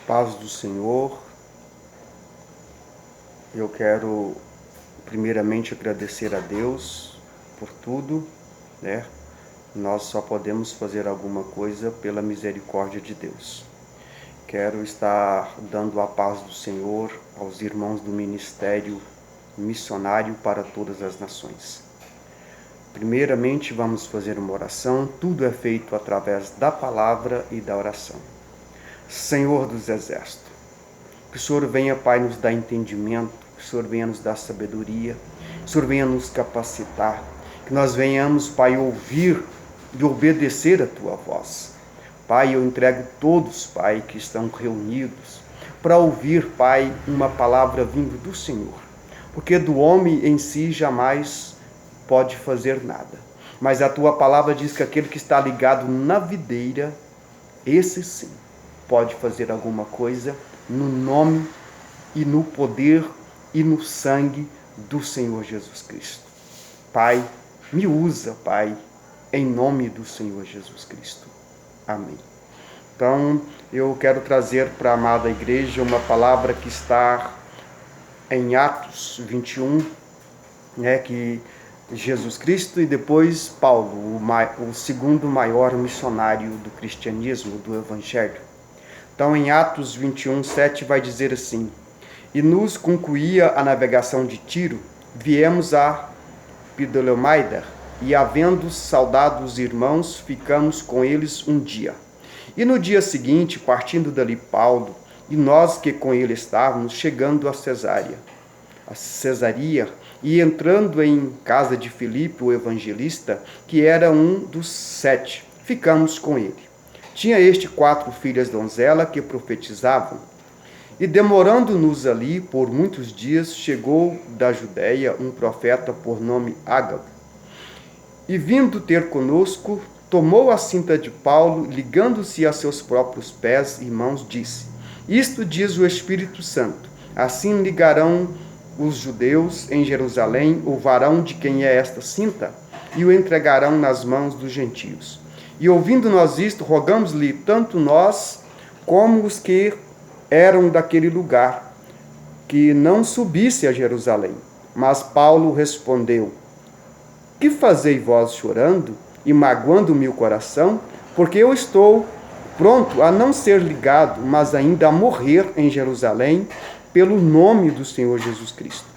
Paz do Senhor. Eu quero primeiramente agradecer a Deus por tudo, né? Nós só podemos fazer alguma coisa pela misericórdia de Deus. Quero estar dando a paz do Senhor aos irmãos do ministério missionário para todas as nações. Primeiramente, vamos fazer uma oração. Tudo é feito através da palavra e da oração. Senhor dos Exércitos, que o Senhor venha, Pai, nos dar entendimento, que o Senhor venha nos dar sabedoria, que o Senhor venha nos capacitar, que nós venhamos, Pai, ouvir e obedecer a Tua voz. Pai, eu entrego todos, Pai, que estão reunidos para ouvir, Pai, uma palavra vindo do Senhor, porque do homem em si jamais pode fazer nada. Mas a Tua palavra diz que aquele que está ligado na videira, esse sim, pode fazer alguma coisa no nome e no poder e no sangue do Senhor Jesus Cristo. Pai, me usa, Pai, em nome do Senhor Jesus Cristo. Amém. Então, eu quero trazer para a amada igreja uma palavra que está em Atos 21, que Jesus Cristo e depois Paulo, o segundo maior missionário do cristianismo, do evangelho. Então, em Atos 21, 7, vai dizer assim: E nos concluía a navegação de Tiro, viemos a Ptolemaida, e havendo saudado os irmãos, ficamos com eles um dia. E no dia seguinte, partindo dali Paulo, e nós que com ele estávamos, chegando a Cesaria, e entrando em casa de Filipe, o evangelista, que era um dos 7, ficamos com ele. Tinha este 4 filhas donzela que profetizavam. E demorando-nos ali por muitos dias, chegou da Judéia um profeta por nome Ágabo. E vindo ter conosco, tomou a cinta de Paulo, ligando-se a seus próprios pés e mãos, disse: Isto diz o Espírito Santo, assim ligarão os judeus em Jerusalém o varão de quem é esta cinta, e o entregarão nas mãos dos gentios. E ouvindo nós isto, rogamos-lhe, tanto nós como os que eram daquele lugar, que não subisse a Jerusalém. Mas Paulo respondeu: Que fazei vós chorando e magoando-me o coração? Porque eu estou pronto a não ser ligado, mas ainda a morrer em Jerusalém, pelo nome do Senhor Jesus Cristo.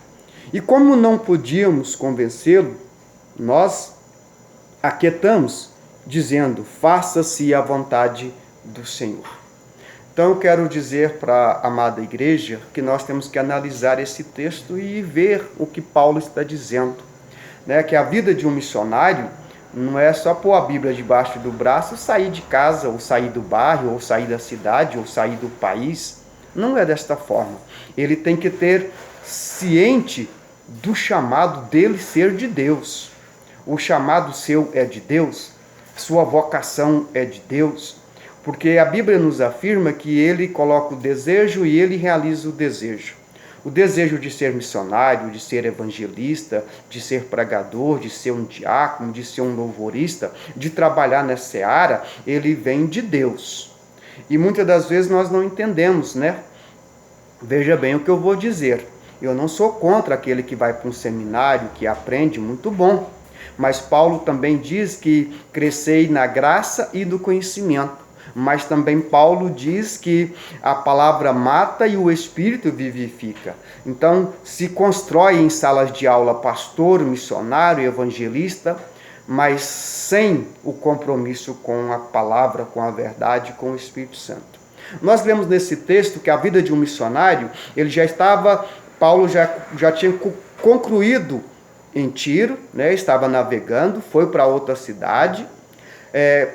E como não podíamos convencê-lo, nós aquietamos, dizendo: faça-se a vontade do Senhor. Então eu quero dizer para a amada igreja que nós temos que analisar esse texto e ver o que Paulo está dizendo, que a vida de um missionário não é só pôr a Bíblia debaixo do braço e sair de casa, ou sair do bairro, ou sair da cidade, ou sair do país. Não é desta forma. Ele tem que ter ciente do chamado dele ser de Deus. O chamado seu é de Deus, sua vocação é de Deus, porque a Bíblia nos afirma que ele coloca o desejo e ele realiza o desejo. O desejo de ser missionário, de ser evangelista, de ser pregador, de ser um diácono, de ser um louvorista, de trabalhar nessa seara, ele vem de Deus. E muitas das vezes nós não entendemos, Veja bem o que eu vou dizer. Eu não sou contra aquele que vai para um seminário, que aprende, muito bom. Mas Paulo também diz que crescei na graça e no conhecimento. Mas também Paulo diz que a palavra mata e o Espírito vivifica. Então, se constrói em salas de aula pastor, missionário, evangelista, mas sem o compromisso com a palavra, com a verdade, com o Espírito Santo. Nós lemos nesse texto que a vida de um missionário, Paulo já tinha concluído em Tiro, estava navegando, foi para outra cidade.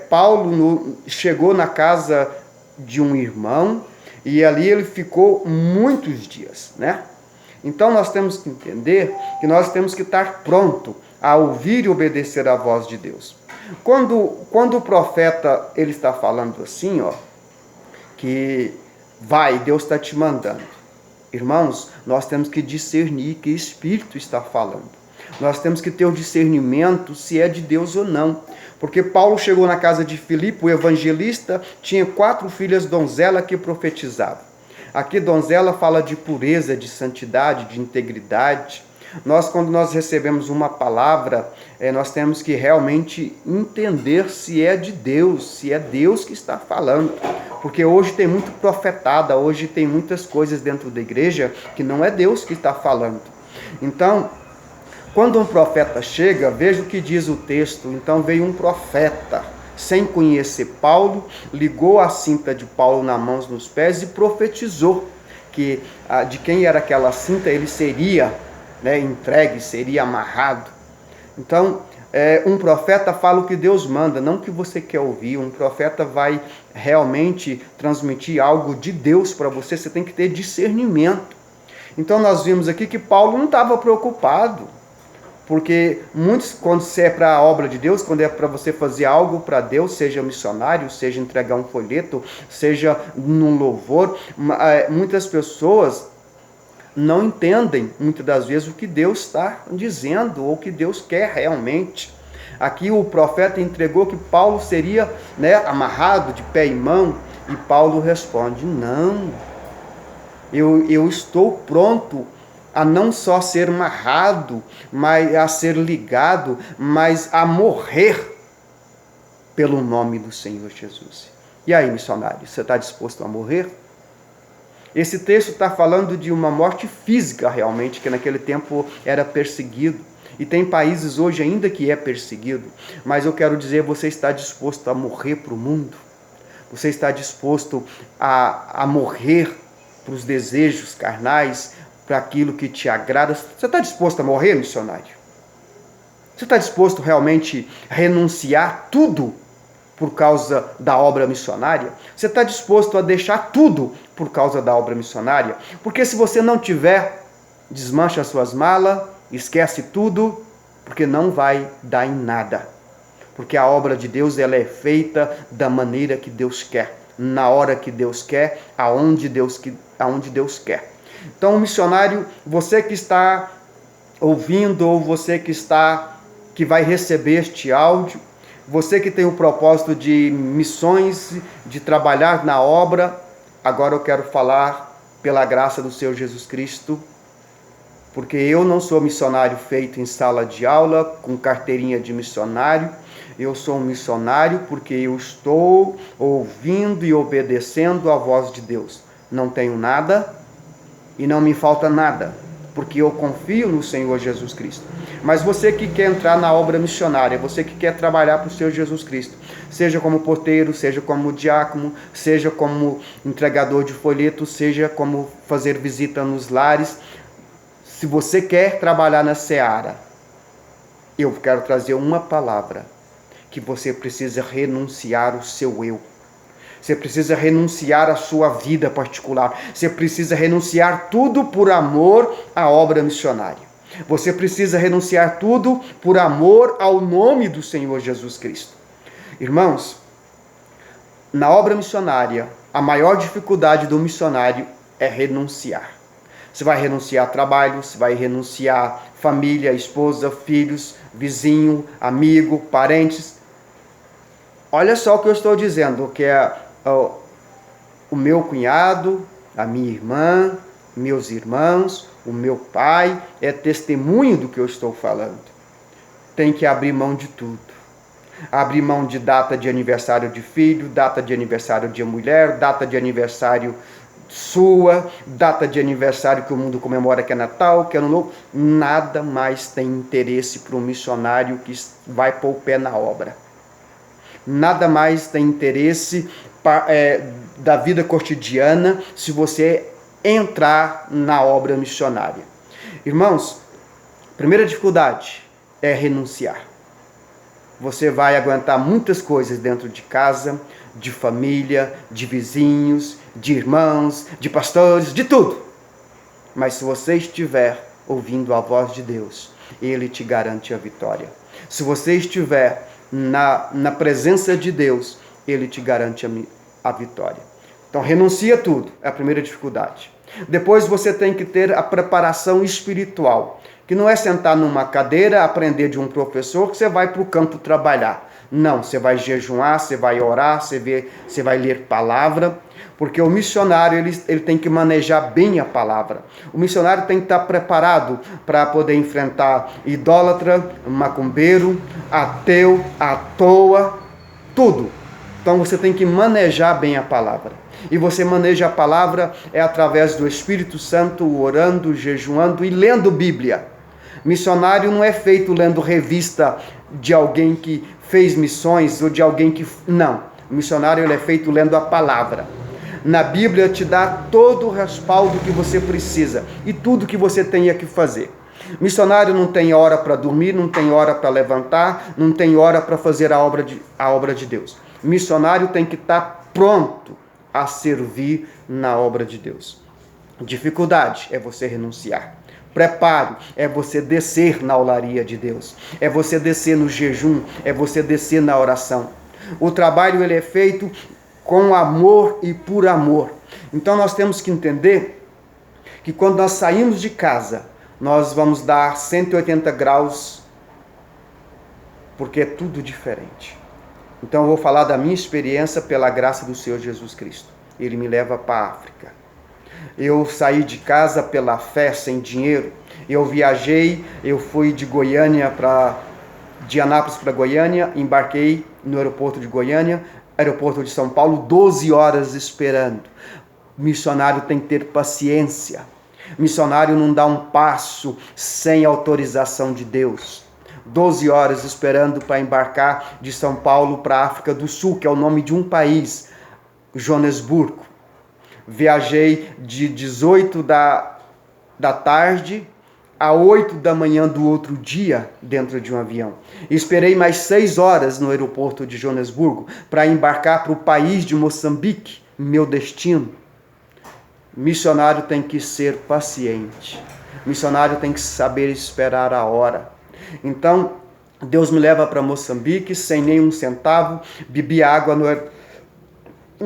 Paulo chegou na casa de um irmão e ali ele ficou muitos dias, Então nós temos que entender que nós temos que estar pronto a ouvir e obedecer a voz de Deus. Quando o profeta ele está falando assim, que vai, Deus está te mandando. Irmãos, nós temos que discernir que Espírito está falando. Nós temos que ter o discernimento se é de Deus ou não. Porque Paulo chegou na casa de Filipe, o evangelista, tinha 4 filhas donzela que profetizavam. Aqui donzela fala de pureza, de santidade, de integridade. Quando nós recebemos uma palavra, nós temos que realmente entender se é de Deus, se é Deus que está falando. Porque hoje tem muito profetada, hoje tem muitas coisas dentro da igreja que não é Deus que está falando. Então, quando um profeta chega, veja o que diz o texto. Então veio um profeta, sem conhecer Paulo, ligou a cinta de Paulo nas mãos, nos pés e profetizou que de quem era aquela cinta ele seria entregue, seria amarrado. Então, um profeta fala o que Deus manda, não o que você quer ouvir. Um profeta vai realmente transmitir algo de Deus para você, você tem que ter discernimento. Então, nós vimos aqui que Paulo não estava preocupado, porque muitos, quando é para a obra de Deus, quando é para você fazer algo para Deus, seja missionário, seja entregar um folheto, seja num louvor, muitas pessoas não entendem, muitas das vezes, o que Deus está dizendo, ou o que Deus quer realmente. Aqui o profeta entregou que Paulo seria amarrado de pé e mão, e Paulo responde, não, eu estou pronto a não só ser amarrado, mas a ser ligado, mas a morrer pelo nome do Senhor Jesus. E aí, missionário, você está disposto a morrer? Esse texto está falando de uma morte física realmente, que naquele tempo era perseguido. E tem países hoje ainda que é perseguido. Mas eu quero dizer, você está disposto a morrer para o mundo? Você está disposto a morrer para os desejos carnais, para aquilo que te agrada? Você está disposto a morrer, missionário? Você está disposto realmente a renunciar tudo por causa da obra missionária? Você está disposto a deixar tudo por causa da obra missionária? Porque se você não tiver, desmancha as suas malas, esquece tudo, porque não vai dar em nada. Porque a obra de Deus, ela é feita da maneira que Deus quer, na hora que Deus quer, aonde Deus quer. Então, missionário, você que está ouvindo, ou você que vai receber este áudio, você que tem o propósito de missões, de trabalhar na obra, agora eu quero falar pela graça do Senhor Jesus Cristo, porque eu não sou missionário feito em sala de aula, com carteirinha de missionário. Eu sou um missionário porque eu estou ouvindo e obedecendo a voz de Deus. Não tenho nada e não me falta nada, porque eu confio no Senhor Jesus Cristo. Mas você que quer entrar na obra missionária, você que quer trabalhar para o Senhor Jesus Cristo, seja como porteiro, seja como diácono, seja como entregador de folhetos, seja como fazer visita nos lares, se você quer trabalhar na seara, eu quero trazer uma palavra, que você precisa renunciar o seu eu. Você precisa renunciar a sua vida particular. Você precisa renunciar tudo por amor à obra missionária. Você precisa renunciar tudo por amor ao nome do Senhor Jesus Cristo. Irmãos, na obra missionária, a maior dificuldade do missionário é renunciar. Você vai renunciar a trabalho, você vai renunciar a família, esposa, filhos, vizinho, amigo, parentes. Olha só o que eu estou dizendo, que é o meu cunhado, a minha irmã, meus irmãos, o meu pai, é testemunho do que eu estou falando. Tem que abrir mão de tudo. Abrir mão de data de aniversário de filho, data de aniversário de mulher, data de aniversário sua, data de aniversário que o mundo comemora, que é Natal, que é Ano Novo. Nada mais tem interesse para um missionário que vai pôr o pé na obra. Nada mais tem interesse da vida cotidiana se você entrar na obra missionária. Irmãos, primeira dificuldade é renunciar. Você vai aguentar muitas coisas dentro de casa, de família, de vizinhos, de irmãos, de pastores, de tudo. Mas se você estiver ouvindo a voz de Deus, Ele te garante a vitória. Se você estiver na presença de Deus, Ele te garante a vitória. Então, renuncia tudo, é a primeira dificuldade. Depois você tem que ter a preparação espiritual, que não é sentar numa cadeira, aprender de um professor, que você vai para o campo trabalhar. Não, você vai jejuar, você vai orar, você vai ler palavra, porque o missionário ele tem que manejar bem a palavra. O missionário tem que estar preparado para poder enfrentar idólatra, macumbeiro, ateu, à toa, tudo. Então você tem que manejar bem a palavra. E você maneja a palavra através do Espírito Santo, orando, jejuando e lendo Bíblia. Missionário não é feito lendo revista de alguém que fez missões ou de alguém que... Não. O missionário ele é feito lendo a palavra. Na Bíblia te dá todo o respaldo que você precisa e tudo que você tenha que fazer. Missionário não tem hora para dormir, não tem hora para levantar, não tem hora para fazer a obra de Deus. Missionário tem que estar pronto a servir na obra de Deus. Dificuldade é você renunciar. Preparo é você descer na olaria de Deus. É você descer no jejum, é você descer na oração. O trabalho ele é feito com amor e por amor. Então nós temos que entender que quando nós saímos de casa, nós vamos dar 180 graus, porque é tudo diferente. Então eu vou falar da minha experiência pela graça do Senhor Jesus Cristo. Ele me leva para a África. Eu saí de casa pela fé, sem dinheiro. Eu viajei, eu fui de Anápolis para Goiânia, embarquei no aeroporto de Goiânia, aeroporto de São Paulo, 12 horas esperando. Missionário tem que ter paciência. Missionário não dá um passo sem autorização de Deus. 12 horas esperando para embarcar de São Paulo para a África do Sul, que é o nome de um país, Joanesburgo. Viajei de 18 da tarde a 8 da manhã do outro dia dentro de um avião. Esperei mais 6 horas no aeroporto de Joanesburgo para embarcar para o país de Moçambique, meu destino. Missionário tem que ser paciente. Missionário tem que saber esperar a hora. Então, Deus me leva para Moçambique sem nenhum centavo, bebi água no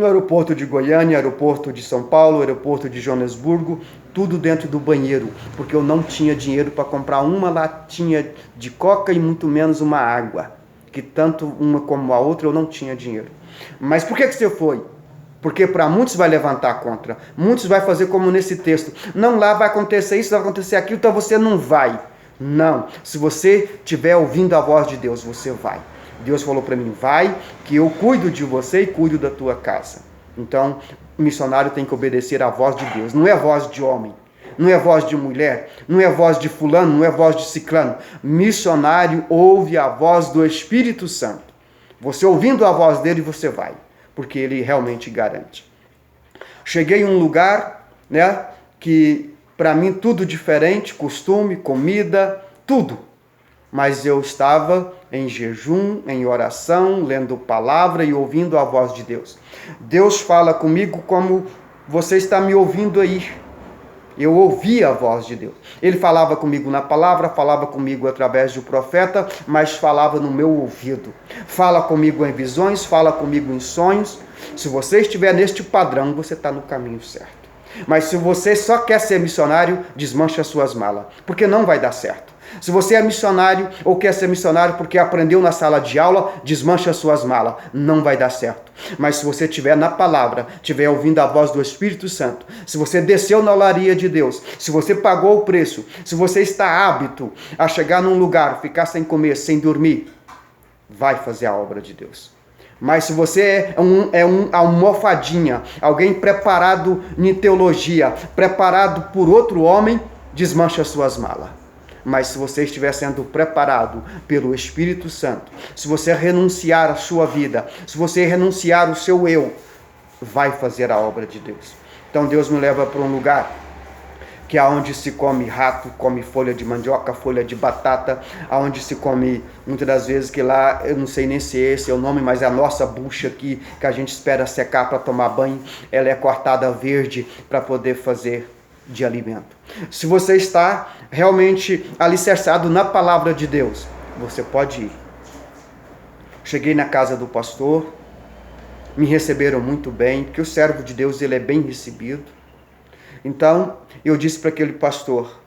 aeroporto de Goiânia, aeroporto de São Paulo, aeroporto de Joanesburgo, tudo dentro do banheiro, porque eu não tinha dinheiro para comprar uma latinha de coca e muito menos uma água, que tanto uma como a outra eu não tinha dinheiro. Mas por que você foi? Porque para muitos vai levantar contra, muitos vai fazer como nesse texto, não, lá vai acontecer isso, vai acontecer aquilo, então você não vai. Não, se você estiver ouvindo a voz de Deus, você vai. Deus falou para mim, vai, que eu cuido de você e cuido da tua casa. Então, o missionário tem que obedecer à voz de Deus. Não é voz de homem, não é voz de mulher, não é voz de fulano, não é voz de ciclano. Missionário ouve a voz do Espírito Santo. Você ouvindo a voz dele, você vai, porque ele realmente garante. Cheguei em um lugar, que para mim tudo diferente, costume, comida, tudo. Mas eu estava em jejum, em oração, lendo palavra e ouvindo a voz de Deus. Deus fala comigo como você está me ouvindo aí. Eu ouvi a voz de Deus. Ele falava comigo na palavra, falava comigo através do profeta, mas falava no meu ouvido. Fala comigo em visões, fala comigo em sonhos. Se você estiver neste padrão, você está no caminho certo. Mas se você só quer ser missionário, desmanche as suas malas, porque não vai dar certo. Se você é missionário ou quer ser missionário porque aprendeu na sala de aula, desmanche as suas malas, não vai dar certo. Mas se você estiver na palavra, estiver ouvindo a voz do Espírito Santo, se você desceu na olaria de Deus, se você pagou o preço, se você está apto a chegar num lugar, ficar sem comer, sem dormir, vai fazer a obra de Deus. Mas se você é uma almofadinha, alguém preparado em teologia, preparado por outro homem, desmanche as suas malas. Mas se você estiver sendo preparado pelo Espírito Santo, se você renunciar a sua vida, se você renunciar o seu eu, vai fazer a obra de Deus. Então Deus me leva para um lugar que é onde se come rato, come folha de mandioca, folha de batata, aonde se come, muitas das vezes, que lá, eu não sei nem se esse é o nome, mas é a nossa bucha aqui, que a gente espera secar para tomar banho, ela é cortada verde para poder fazer de alimento. Se você está realmente alicerçado na palavra de Deus, você pode ir. Cheguei na casa do pastor, me receberam muito bem, porque o servo de Deus ele é bem recebido. Então, eu disse para aquele pastor,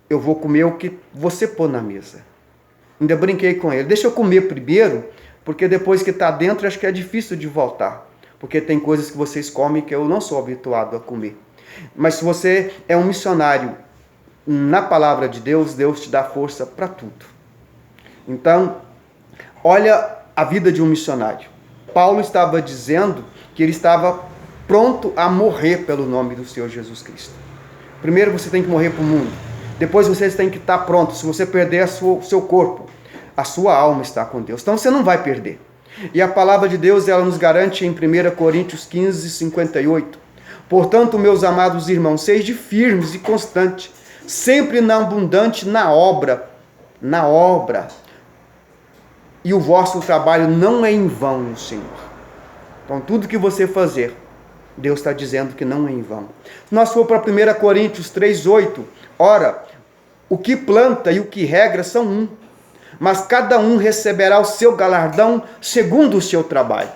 eu vou comer o que você pôr na mesa. Ainda brinquei com ele, deixa eu comer primeiro, porque depois que está dentro, acho que é difícil de voltar. Porque tem coisas que vocês comem que eu não sou habituado a comer. Mas se você é um missionário na palavra de Deus, Deus te dá força para tudo. Então, olha a vida de um missionário. Paulo estava dizendo que ele estava pronto a morrer pelo nome do Senhor Jesus Cristo. Primeiro você tem que morrer para o mundo. Depois você tem que estar pronto. Se você perder o seu corpo, a sua alma está com Deus. Então você não vai perder. E a palavra de Deus, ela nos garante em 1 Coríntios 15, 58. Portanto, meus amados irmãos, sede firmes e constantes, sempre na abundante na obra. E o vosso trabalho não é em vão no Senhor. Então, tudo que você fazer, Deus está dizendo que não é em vão. Se nós for para 1 Coríntios 3,8, ora, o que planta e o que regra são um, mas cada um receberá o seu galardão segundo o seu trabalho.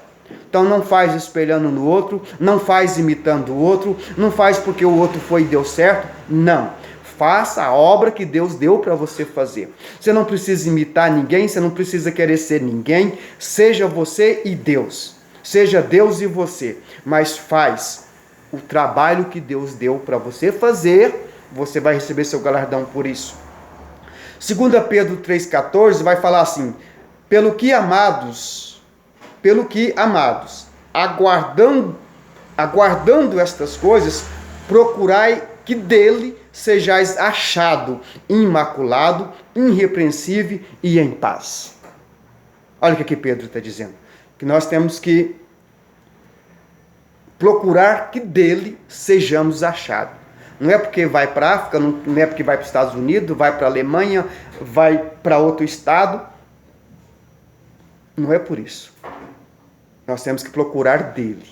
Então não faz espelhando no outro, não faz imitando o outro, não faz porque o outro foi e deu certo, não. Faça a obra que Deus deu para você fazer. Você não precisa imitar ninguém, você não precisa querer ser ninguém, seja você e Deus. Seja Deus e você, mas faz o trabalho que Deus deu para você fazer, você vai receber seu galardão por isso. 2 Pedro 3,14 vai falar assim, pelo que amados, aguardando estas coisas, procurai que dele sejais achado, imaculado, irrepreensível e em paz. Olha o que aqui Pedro está dizendo, que nós temos que procurar que dele sejamos achados. Não é porque vai para a África, não é porque vai para os Estados Unidos, vai para a Alemanha, vai para outro estado. Não é por isso. Nós temos que procurar dele.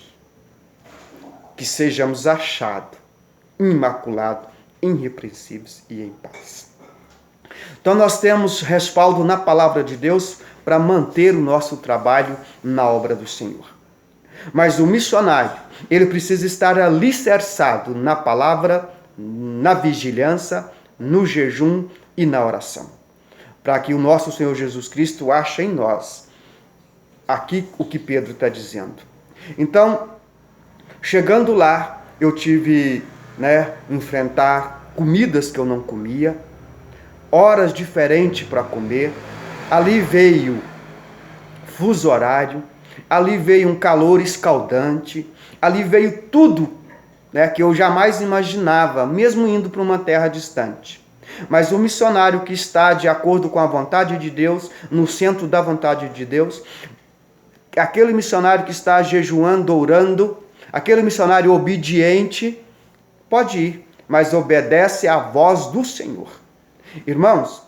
Que sejamos achados, imaculados, irrepreensíveis e em paz. Então nós temos respaldo na palavra de Deus para manter o nosso trabalho na obra do Senhor. Mas o missionário, ele precisa estar alicerçado na palavra, na vigilância, no jejum e na oração. Para que o nosso Senhor Jesus Cristo ache em nós aqui o que Pedro está dizendo. Então, chegando lá, eu tive, enfrentar comidas que eu não comia, horas diferentes para comer. Ali veio fuso horário, ali veio um calor escaldante, ali veio tudo, que eu jamais imaginava, mesmo indo para uma terra distante. Mas o missionário que está de acordo com a vontade de Deus, no centro da vontade de Deus, aquele missionário que está jejuando, orando, aquele missionário obediente, pode ir, mas obedece à voz do Senhor. Irmãos,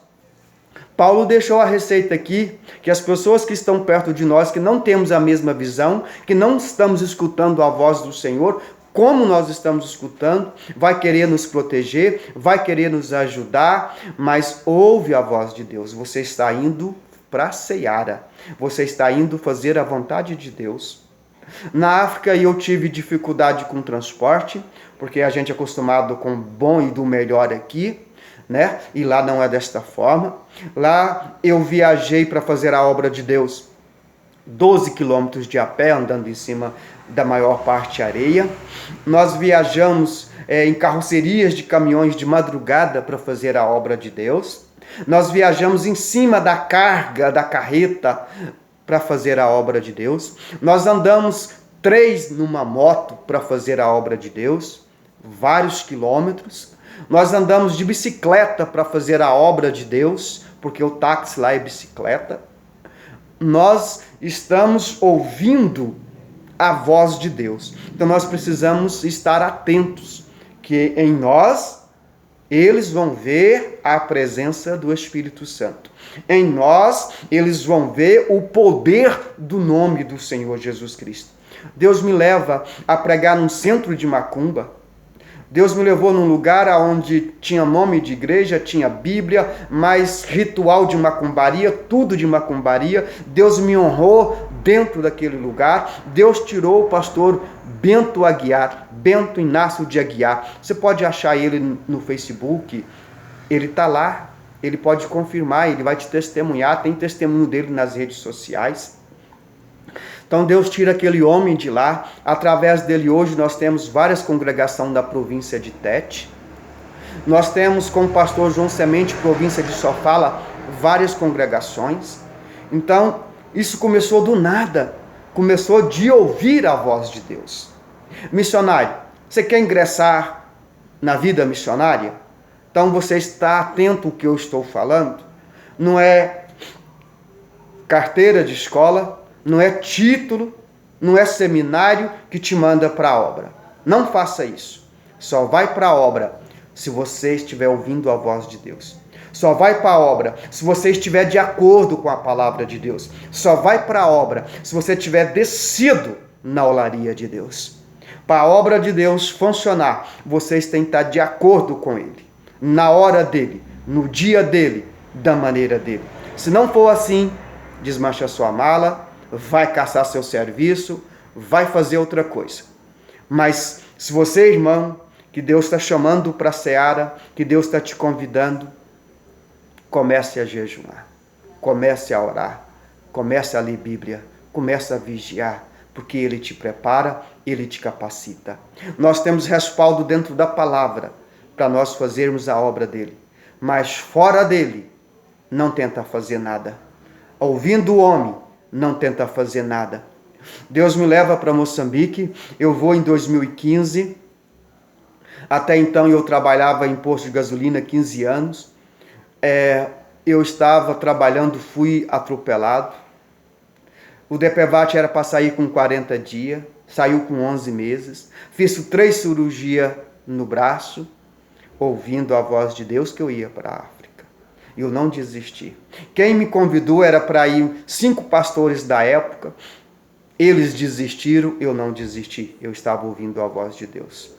Paulo deixou a receita aqui, que as pessoas que estão perto de nós, que não temos a mesma visão, que não estamos escutando a voz do Senhor, como nós estamos escutando, vai querer nos proteger, vai querer nos ajudar, mas ouve a voz de Deus. Você está indo para a seara, você está indo fazer a vontade de Deus. Na África eu tive dificuldade com transporte, porque a gente é acostumado com o bom e do melhor aqui, e lá não é desta forma. Lá eu viajei para fazer a obra de Deus 12 quilômetros de a pé, andando em cima da maior parte areia. Nós viajamos em carrocerias de caminhões de madrugada para fazer a obra de Deus. Nós viajamos em cima da carga da carreta para fazer a obra de Deus. Nós andamos 3 numa moto para fazer a obra de Deus, vários quilômetros. Nós andamos de bicicleta para fazer a obra de Deus, porque o táxi lá é bicicleta. Nós estamos ouvindo a voz de Deus. Então nós precisamos estar atentos, que em nós eles vão ver a presença do Espírito Santo. Em nós eles vão ver o poder do nome do Senhor Jesus Cristo. Deus me leva a pregar num centro de macumba. Deus me levou num lugar onde tinha nome de igreja, tinha Bíblia, mas ritual de macumbaria, tudo de macumbaria. Deus me honrou dentro daquele lugar. Deus tirou o pastor Bento Aguiar, Bento Inácio de Aguiar. Você pode achar ele no Facebook, ele está lá, ele pode confirmar, ele vai te testemunhar, tem testemunho dele nas redes sociais. Então Deus tira aquele homem de lá. Através dele hoje nós temos várias congregações da província de Tete. Nós temos com o pastor João Semente, província de Sofala, várias congregações. Então isso começou do nada. Começou de ouvir a voz de Deus. Missionário, você quer ingressar na vida missionária? Então você está atento ao que eu estou falando? Não é carteira de escola, não é título, não é seminário que te manda para a obra. Não faça isso. Só vai para a obra se você estiver ouvindo a voz de Deus. Só vai para a obra se você estiver de acordo com a palavra de Deus. Só vai para a obra se você tiver descido na olaria de Deus. Para a obra de Deus funcionar, vocês têm que estar de acordo com Ele, na hora dele, no dia dele, da maneira dele. Se não for assim, desmancha sua mala, vai caçar seu serviço, vai fazer outra coisa. Mas se você, irmão, que Deus está chamando para a seara, que Deus está te convidando, comece a jejuar, comece a orar, comece a ler Bíblia, comece a vigiar, porque Ele te prepara, Ele te capacita. Nós temos respaldo dentro da palavra para nós fazermos a obra dele, mas fora dele, não tenta fazer nada. Ouvindo o homem, não tenta fazer nada. Deus me leva para Moçambique, eu vou em 2015, até então eu trabalhava em posto de gasolina 15 anos, eu estava trabalhando, fui atropelado, o DPVAT era para sair com 40 dias, saiu com 11 meses, fiz 3 cirurgias no braço, ouvindo a voz de Deus que eu ia para a África. Eu não desisti. Quem me convidou era para ir 5 pastores da época. Eles desistiram, eu não desisti. Eu estava ouvindo a voz de Deus.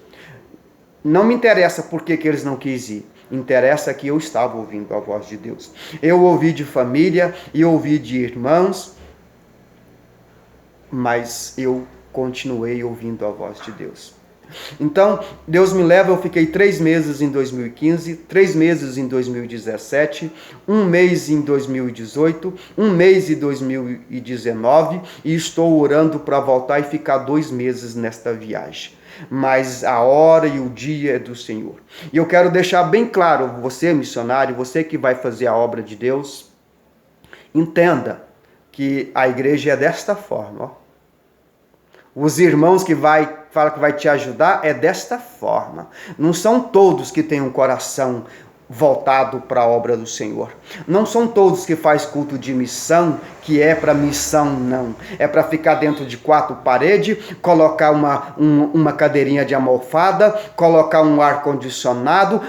Não me interessa por que eles não quis ir. Interessa que eu estava ouvindo a voz de Deus. Eu ouvi de família e ouvi de irmãos, mas eu continuei ouvindo a voz de Deus. Então, Deus me leva, eu fiquei 3 meses em 2015, 3 meses em 2017, 1 mês em 2018, 1 mês em 2019 e estou orando para voltar e ficar 2 meses nesta viagem. Mas a hora e o dia é do Senhor. E eu quero deixar bem claro, você missionário, você que vai fazer a obra de Deus, entenda que a igreja é desta forma, ó. Os irmãos que fala que vai te ajudar é desta forma. Não são todos que têm um coração voltado para a obra do Senhor. Não são todos que faz culto de missão, que é para missão, não. É para ficar dentro de 4 paredes, colocar uma cadeirinha de almofada, colocar um ar-condicionado,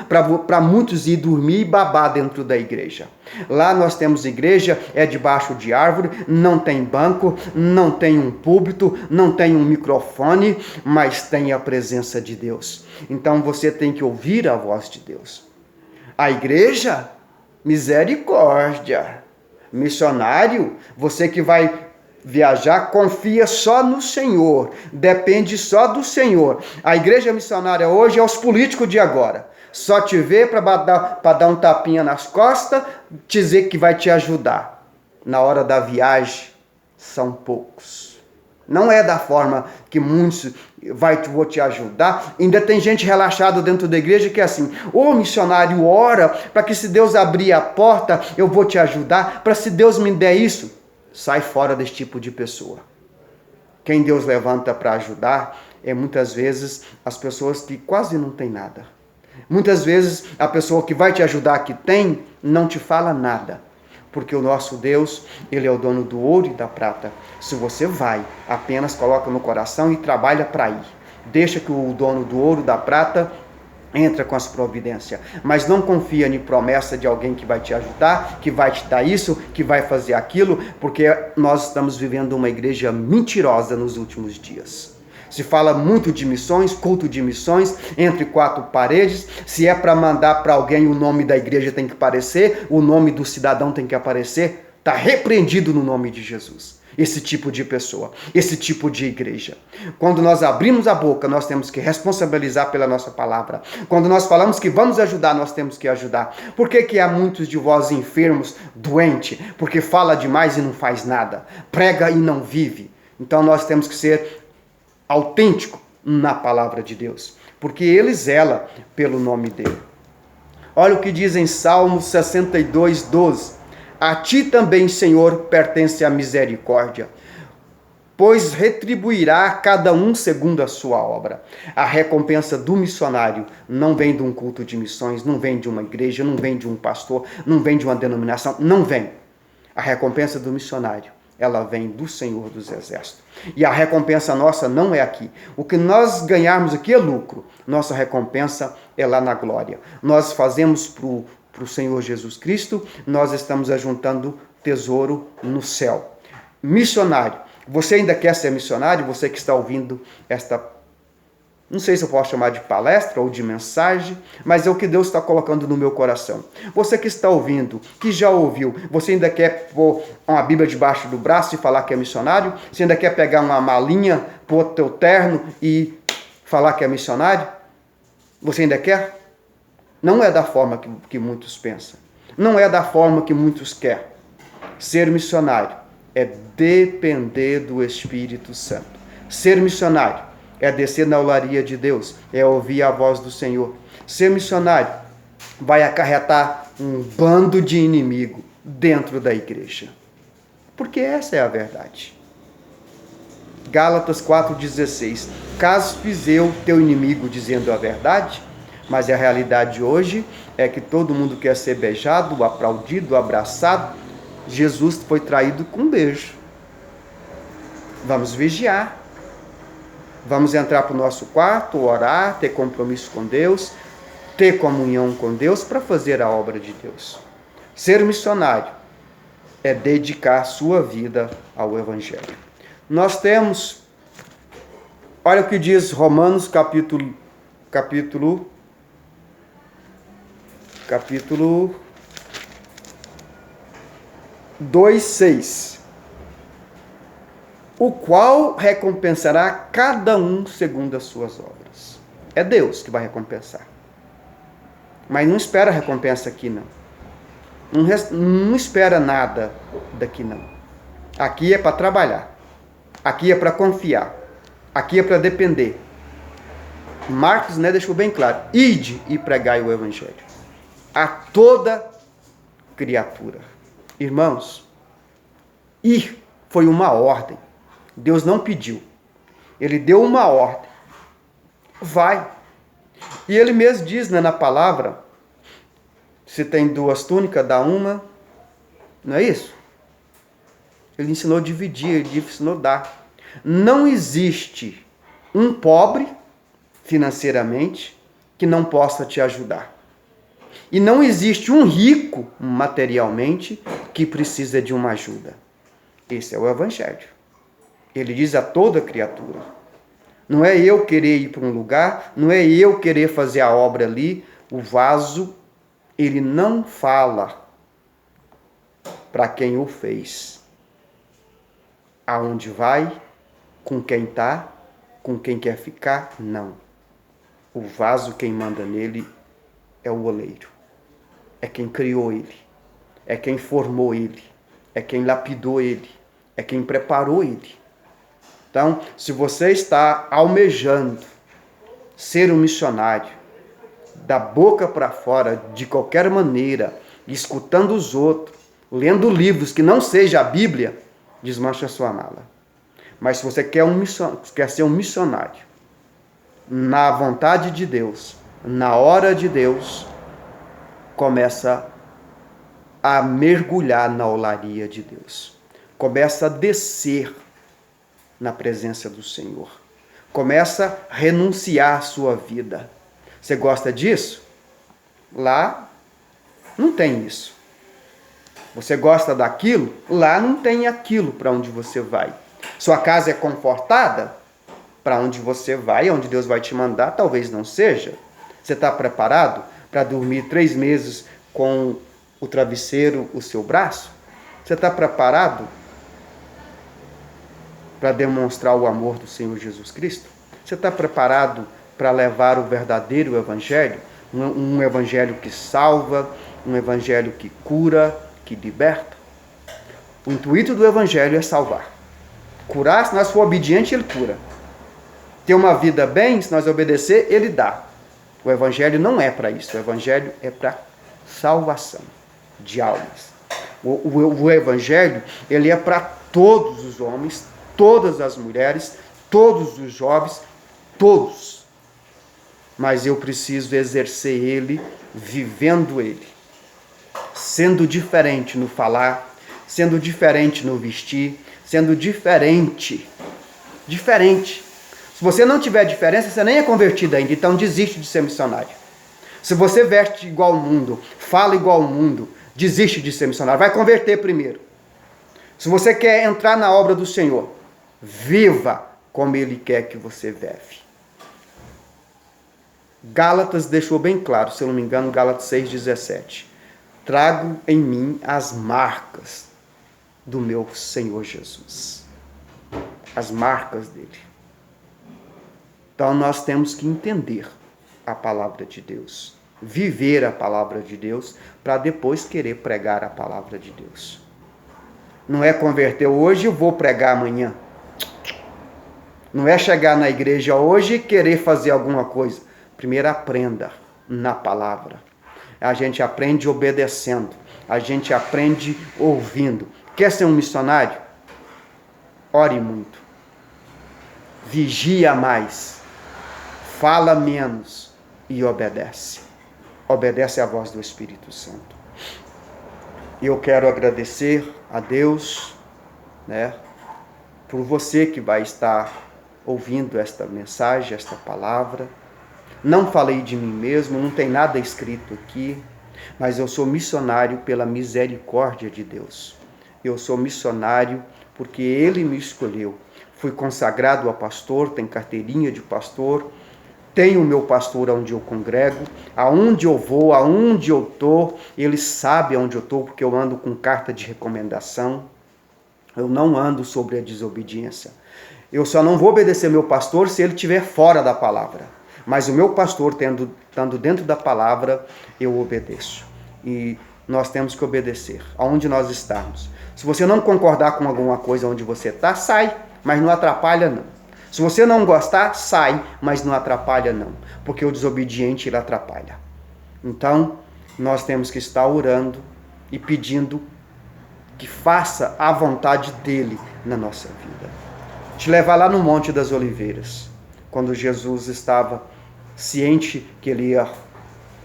para muitos ir dormir e babar dentro da igreja. Lá nós temos igreja, é debaixo de árvore, não tem banco, não tem um púlpito, não tem um microfone, mas tem a presença de Deus. Então você tem que ouvir a voz de Deus. A igreja, misericórdia. Missionário, você que vai viajar, confia só no Senhor, depende só do Senhor. A igreja missionária hoje é os políticos de agora. Só te vê para dar um tapinha nas costas, dizer que vai te ajudar. Na hora da viagem, são poucos. Não é da forma que muitos vou te ajudar. Ainda tem gente relaxada dentro da igreja que é assim: ô missionário, ora para que se Deus abrir a porta, eu vou te ajudar, para se Deus me der isso. Sai fora desse tipo de pessoa. Quem Deus levanta para ajudar é muitas vezes as pessoas que quase não têm nada. Muitas vezes a pessoa que vai te ajudar, que tem, não te fala nada. Porque o nosso Deus, Ele é o dono do ouro e da prata. Se você vai, apenas coloca no coração e trabalha para ir. Deixa que o dono do ouro e da prata entra com as providências. Mas não confia em promessa de alguém que vai te ajudar, que vai te dar isso, que vai fazer aquilo, porque nós estamos vivendo uma igreja mentirosa nos últimos dias. Se fala muito de missões, culto de missões, entre quatro paredes. Se é para mandar para alguém, o nome da igreja tem que aparecer, o nome do cidadão tem que aparecer. Está repreendido no nome de Jesus. Esse tipo de pessoa, esse tipo de igreja. Quando nós abrimos a boca, nós temos que responsabilizar pela nossa palavra. Quando nós falamos que vamos ajudar, nós temos que ajudar. Por que há muitos de vós enfermos, doentes? Porque fala demais e não faz nada. Prega e não vive. Então nós temos que ser autênticos na palavra de Deus. Porque Ele zela pelo nome dEle. Olha o que diz em Salmo 62, 12. A ti também, Senhor, pertence a misericórdia, pois retribuirá a cada um segundo a sua obra. A recompensa do missionário não vem de um culto de missões, não vem de uma igreja, não vem de um pastor, não vem de uma denominação, não vem. A recompensa do missionário, ela vem do Senhor dos Exércitos. E a recompensa nossa não é aqui. O que nós ganharmos aqui é lucro. Nossa recompensa é lá na glória. Nós fazemos para o Senhor Jesus Cristo, nós estamos ajuntando tesouro no céu. Missionário. Você ainda quer ser missionário? Você que está ouvindo esta, não sei se eu posso chamar de palestra ou de mensagem, mas é o que Deus está colocando no meu coração. Você que está ouvindo, que já ouviu, você ainda quer pôr uma Bíblia debaixo do braço e falar que é missionário? Você ainda quer pegar uma malinha, pôr teu terno e falar que é missionário? Você ainda quer? Não é da forma que muitos pensam. Não é da forma que muitos querem. Ser missionário é depender do Espírito Santo. Ser missionário é descer na olaria de Deus, é ouvir a voz do Senhor. Ser missionário vai acarretar um bando de inimigo dentro da igreja. Porque essa é a verdade. Gálatas 4,16. Caso fiz eu teu inimigo dizendo a verdade, mas a realidade hoje é que todo mundo quer ser beijado, aplaudido, abraçado. Jesus foi traído com um beijo. Vamos vigiar. Vamos entrar para o nosso quarto, orar, ter compromisso com Deus, ter comunhão com Deus para fazer a obra de Deus. Ser missionário é dedicar sua vida ao Evangelho. Nós temos, olha o que diz Romanos capítulo 2:6. O qual recompensará cada um segundo as suas obras. É Deus que vai recompensar. Mas não espera recompensa aqui, não. Não espera nada daqui, não. Aqui é para trabalhar. Aqui é para confiar. Aqui é para depender. Marcos, deixou bem claro. Ide e pregai o Evangelho a toda criatura. Irmãos, ir foi uma ordem. Deus não pediu. Ele deu uma ordem. Vai. E ele mesmo diz, na palavra, se tem 2 túnicas, dá uma. Não é isso? Ele ensinou a dividir, ele ensinou a dar. Não existe um pobre, financeiramente, que não possa te ajudar. E não existe um rico, materialmente, que precisa de uma ajuda. Esse é o Evangelho. Ele diz a toda criatura. Não é eu querer ir para um lugar, não é eu querer fazer a obra ali. O vaso, ele não fala para quem o fez. Aonde vai, com quem está, com quem quer ficar, não. O vaso, quem manda nele é o oleiro. É quem criou ele. É quem formou ele. É quem lapidou ele. É quem preparou ele. Então, se você está almejando ser um missionário, da boca para fora, de qualquer maneira, escutando os outros, lendo livros que não seja a Bíblia, desmancha a sua mala. Mas se você quer ser um missionário, na vontade de Deus, na hora de Deus, começa a mergulhar na olaria de Deus. Começa a descer na presença do Senhor. Começa a renunciar à sua vida. Você gosta disso? Lá não tem isso. Você gosta daquilo? Lá não tem aquilo para onde você vai. Sua casa é confortada? para onde você vai, onde Deus vai te mandar, talvez não seja. Você está preparado para dormir 3 meses com o travesseiro, o seu braço? Você está preparado para demonstrar o amor do Senhor Jesus Cristo? Você está preparado para levar o verdadeiro evangelho? Um evangelho que salva, um evangelho que cura, que liberta? O intuito do evangelho é salvar. Curar, se nós for obediente, ele cura. Ter uma vida bem, se nós obedecer, ele dá. O evangelho não é para isso. O evangelho é para salvação de almas. O evangelho, ele é para todos os homens, todas as mulheres, todos os jovens, todos. Mas eu preciso exercer ele, vivendo ele. Sendo diferente no falar, sendo diferente no vestir, sendo diferente. Diferente. Se você não tiver diferença, você nem é convertido ainda, então desiste de ser missionário. Se você veste igual ao mundo, fala igual ao mundo, desiste de ser missionário. Vai converter primeiro. Se você quer entrar na obra do Senhor, viva como Ele quer que você vive. Gálatas deixou bem claro, se eu não me engano, Gálatas 6,17. Trago em mim as marcas do meu Senhor Jesus. As marcas dele. Então nós temos que entender a palavra de Deus, viver a palavra de Deus, para depois querer pregar a palavra de Deus. Não é converter hoje e vou pregar amanhã. Não é chegar na igreja hoje e querer fazer alguma coisa. Primeiro aprenda na palavra. A gente aprende obedecendo. A gente aprende ouvindo. Quer ser um missionário? Ore muito. Vigia mais. Fala menos e obedece. Obedece à voz do Espírito Santo. E eu quero agradecer a Deus, por você que vai estar ouvindo esta mensagem, esta palavra. Não falei de mim mesmo, não tem nada escrito aqui, mas eu sou missionário pela misericórdia de Deus. Eu sou missionário porque Ele me escolheu. Fui consagrado a pastor, tenho carteirinha de pastor, tenho o meu pastor onde eu congrego, aonde eu vou, aonde eu estou, ele sabe aonde eu estou, porque eu ando com carta de recomendação. Eu não ando sobre a desobediência. Eu só não vou obedecer meu pastor se ele estiver fora da palavra. Mas o meu pastor, estando dentro da palavra, eu obedeço. E nós temos que obedecer, aonde nós estamos. Se você não concordar com alguma coisa onde você está, sai, mas não atrapalha não. Se você não gostar, sai, mas não atrapalha não, porque o desobediente ele atrapalha. Então, nós temos que estar orando e pedindo que faça a vontade dele na nossa vida. Te levar lá no Monte das Oliveiras, quando Jesus estava ciente que ele ia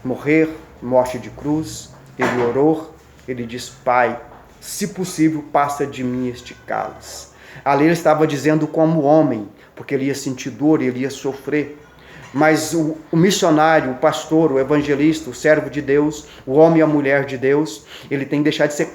morrer, morte de cruz, ele orou, ele disse: Pai, se possível, passa de mim este cálice. Ali ele estava dizendo como homem, porque ele ia sentir dor, ele ia sofrer. Mas o missionário, o pastor, o evangelista, o servo de Deus, o homem e a mulher de Deus, ele tem que deixar de ser